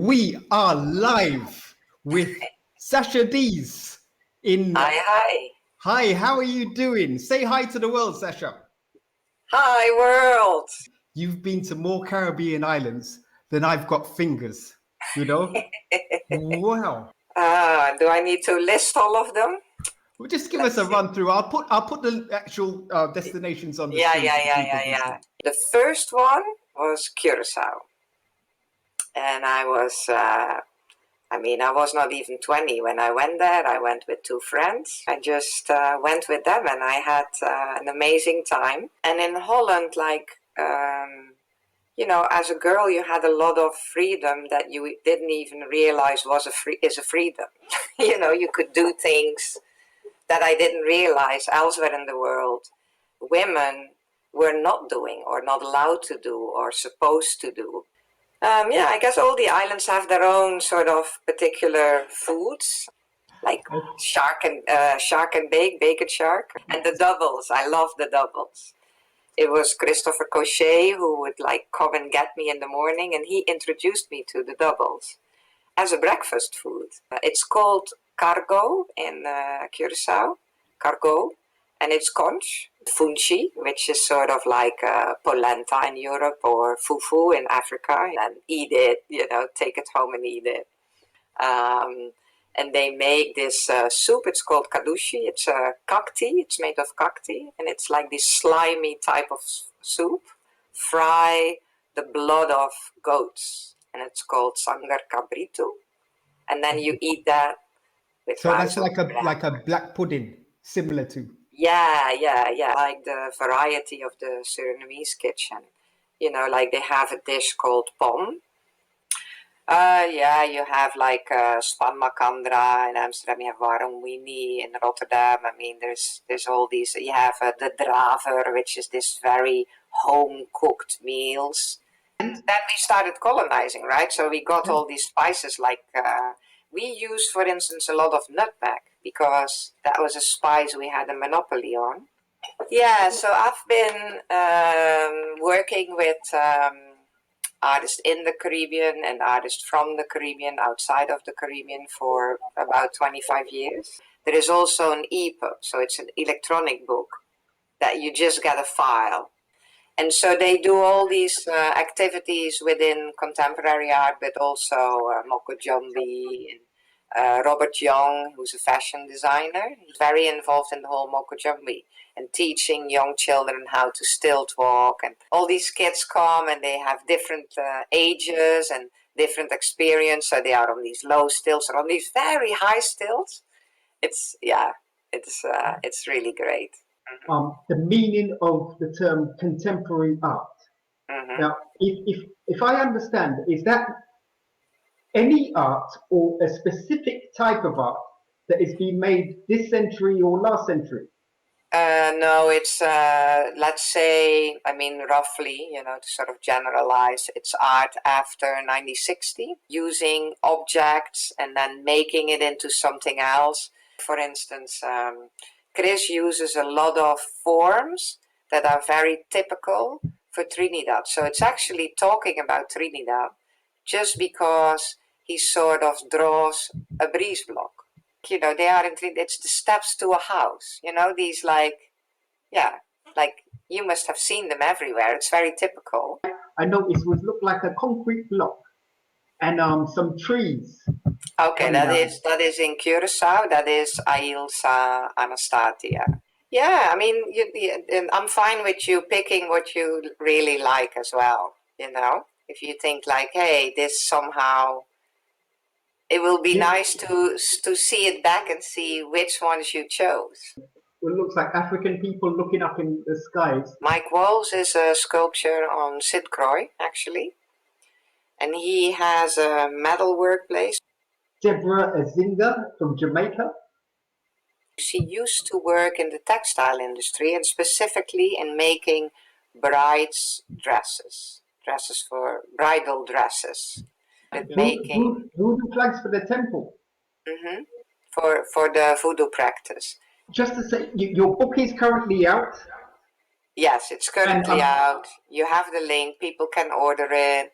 We are live with Sasha Dees in... Hi. Hi, how are you doing? Say hi to the world, Sasha. Hi, world. You've been to more Caribbean islands than I've got fingers, you know? Wow. Do I need to list all of them? Well, just give us Let's a see. run through. I'll put the actual destinations on the screen so people can see. The first one was Curacao. And I was not even 20 when I went there. I went with two friends. I just went with them and I had an amazing time. And in Holland, as a girl, you had a lot of freedom that you didn't even realize is a freedom. You could do things that I didn't realize elsewhere in the world women were not doing or not allowed to do or supposed to do. I guess all the islands have their own sort of particular foods, like shark and bacon shark, and the doubles. I love the doubles. It was Christopher Cochet who would come and get me in the morning, and he introduced me to the doubles as a breakfast food. It's called cargo in Curacao, cargo, and it's conch, funchi, which is sort of like polenta in Europe or fufu in Africa, and eat it, take it home and eat it. And they make this soup, it's called kadushi, it's a kakti, it's made of kakti, and it's like this slimy type of soup. Fry the blood of goats, and it's called sangar cabrito, and then you eat that with So that's like a black pudding, similar to. Yeah, like the variety of the Surinamese kitchen. They have a dish called pom. You have span makandra in Amsterdam, you have warm winnie in Rotterdam. I mean, there's all these. You have the draver, which is this very home-cooked meals. And then we started colonizing, right? So we got all these spices we use, for instance, a lot of nutmeg because that was a spice we had a monopoly on. Yeah, so I've been working with artists in the Caribbean and artists from the Caribbean, outside of the Caribbean, for about 25 years. There is also an EPUB, so it's an electronic book that you just get a file. And so they do all these activities within contemporary art, but also Moko Jombi, Robert Young, who's a fashion designer. He's very involved in the whole Moko Jombi and teaching young children how to stilt walk. And all these kids come and they have different ages and different experience. So they are on these low stilts or on these very high stilts. It's really great. The meaning of the term contemporary art. Mm-hmm. Now, if I understand, is that any art or a specific type of art that is being made this century or last century? No, it's, let's say, roughly, to sort of generalize, it's art after 1960, using objects and then making it into something else. For instance, Chris uses a lot of forms that are very typical for Trinidad. So it's actually talking about Trinidad just because he sort of draws a breeze block. They are in Trinidad, it's the steps to a house. These you must have seen them everywhere. It's very typical. I know it would look like a concrete block and some trees. Okay, that is in Curacao. That is Ailsa Anastasia. Yeah, I'm fine with you picking what you really like as well. If you think hey, this somehow, it will be nice to see it back and see which ones you chose. It looks like African people looking up in the skies. Mike Walls is a sculpture on St. Croix, actually. And he has a metal workplace. Deborah Azinga from Jamaica. She used to work in the textile industry and specifically in making brides' dresses for bridal dresses. Voodoo flags for the temple. Mm-hmm. For the voodoo practice. Just to say, your book is currently out. Yes, it's currently out. You have the link. People can order it.